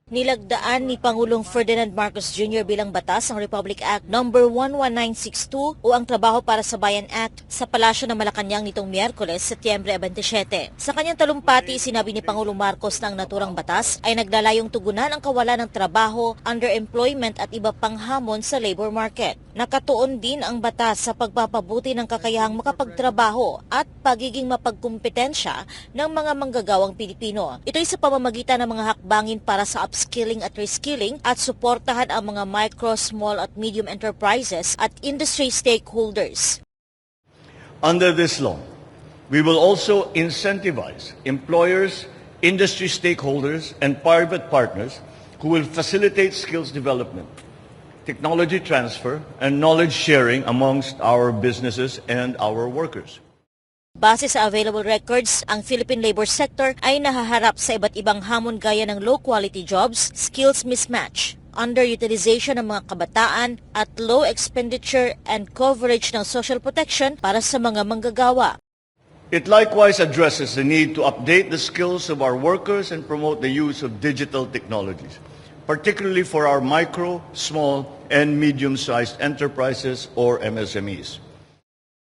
Nilagdaan ni Pangulong Ferdinand Marcos Jr. bilang batas ang Republic Act No. 11962 o ang Trabaho para sa Bayan Act sa Palasyo ng Malacanang nitong Miyerkules, Setyembre 27. Sa kanyang talumpati, sinabi ni Pangulong Marcos na ang naturang batas ay naglalayong tugunan ang kawalan ng trabaho, underemployment at iba pang hamon sa labor market. Nakatuon din ang batas sa pagpapabuti ng kakayahang makapagtrabaho at pagiging mapagkumpetensya ng mga manggagawang Pilipino. Ito ay sa pamamagitan ng mga hakbangin para sa upskilling at reskilling at suportahan ang mga micro, small at medium enterprises at industry stakeholders. Under this law, we will also incentivize employers, industry stakeholders, and private partners who will facilitate skills development, technology transfer, and knowledge sharing amongst our businesses and our workers. Base sa available records, ang Philippine labor sector ay nahaharap sa iba't ibang hamon gaya ng low-quality jobs, skills mismatch, underutilization ng mga kabataan, at low expenditure and coverage ng social protection para sa mga manggagawa. It likewise addresses the need to update the skills of our workers and promote the use of digital technologies, particularly for our micro, small, and medium-sized enterprises or MSMEs.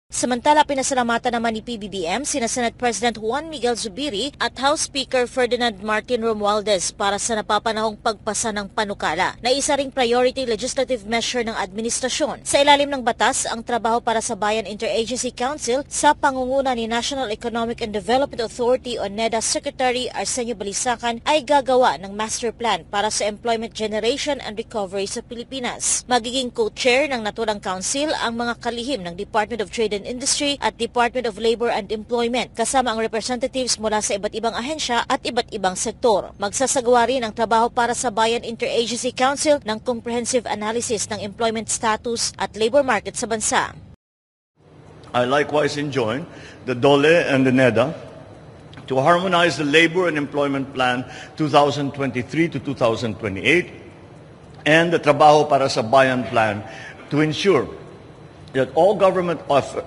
Samantala, pinasalamatan naman ni PBBM sina Senate President Juan Miguel Zubiri at House Speaker Ferdinand Martin Romualdez para sa napapanahong pagpasa ng panukala na isa ring priority legislative measure ng administrasyon. Sa ilalim ng batas, ang Trabaho para sa Bayan Interagency Council sa pangunguna ni National Economic and Development Authority o NEDA Secretary Arsenio Balisacan ay gagawa ng master plan para sa employment generation and recovery sa Pilipinas. Magiging co-chair ng naturang council ang mga kalihim ng Department of Trade and Industry at Department of Labor and Employment kasama ang representatives mula sa iba't ibang ahensya at iba't ibang sektor. Magsasagawa rin ang Trabaho para sa Bayan Interagency Council ng comprehensive analysis ng employment status at labor market sa bansa. I likewise enjoin the DOLE and the NEDA to harmonize the Labor and Employment Plan 2023 to 2028 and the Trabaho para sa Bayan Plan to ensure that all government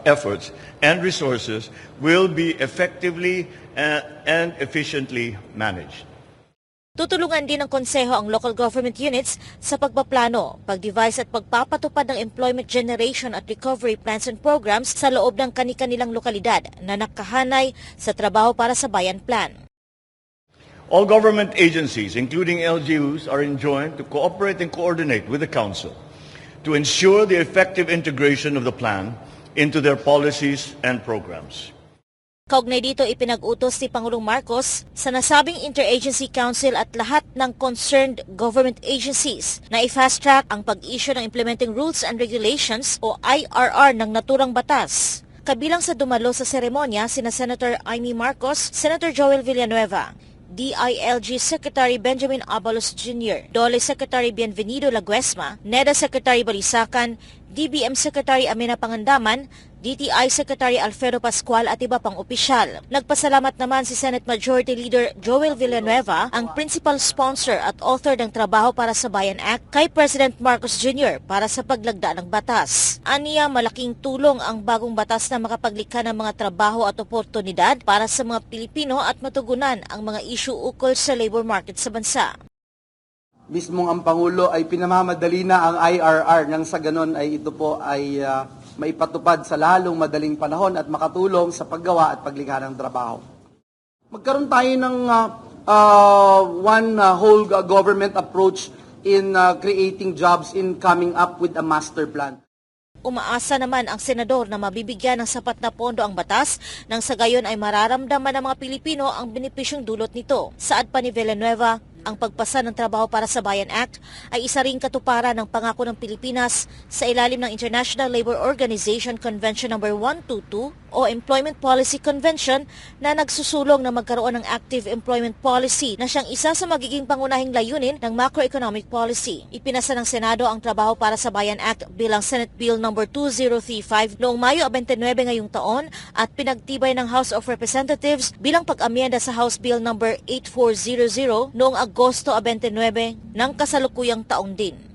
efforts and resources will be effectively and efficiently managed. Tutulungan din ng Konseho ang local government units sa pagpaplano, pag-devise at pagpapatupad ng employment generation at recovery plans and programs sa loob ng kani-kanilang lokalidad na nakahanay sa Trabaho para sa Bayan Plan. All government agencies, including LGUs, are enjoined to cooperate and coordinate with the Council to ensure the effective integration of the plan into their policies and programs. Kaugnay dito, ipinag-utos ni Pangulong Marcos sa nasabing Interagency Council at lahat ng concerned government agencies na i-fast-track ang pag-issue ng Implementing Rules and Regulations o IRR ng naturang batas. Kabilang sa dumalo sa seremonya sina Senator Amy Marcos, Senator Joel Villanueva, DILG Secretary Benjamin Abalos Jr., DOLE Secretary Bienvenido Laguesma, NEDA Secretary Balisacan, DBM Secretary Amina Pangandaman, DTI Secretary Alfredo Pascual at iba pang opisyal. Nagpasalamat naman si Senate Majority Leader Joel Villanueva, ang principal sponsor at author ng Trabaho para sa Bayan Act, kay President Marcos Jr. para sa paglagda ng batas. Aniya, malaking tulong ang bagong batas na makapaglikha ng mga trabaho at oportunidad para sa mga Pilipino at matugunan ang mga issue ukol sa labor market sa bansa. Mismong ang Pangulo ay pinamamadali na ang IRR nang sa ganon ay ito po ay maipatupad sa lalong madaling panahon at makatulong sa paggawa at paglikha ng trabaho. Magkaroon tayo ng one whole government approach in creating jobs in coming up with a master plan. Umaasa naman ang senador na mabibigyan ng sapat na pondo ang batas nang sa gayon ay mararamdaman ng mga Pilipino ang benepisyong dulot nito. Saad pa ni Villanueva, ang pagpasa ng Trabaho para sa Bayan Act ay isa ring katuparan ng pangako ng Pilipinas sa ilalim ng International Labour Organization Convention No. 122 o Employment Policy Convention na nagsusulong na magkaroon ng active employment policy na siyang isa sa magiging pangunahing layunin ng macroeconomic policy. Ipinasa ng Senado ang Trabaho para sa Bayan Act bilang Senate Bill No. 2035 noong Mayo 29 ngayong taon at pinagtibay ng House of Representatives bilang pag-amyenda sa House Bill No. 8400 noong Agosto 29 ng kasalukuyang taong din.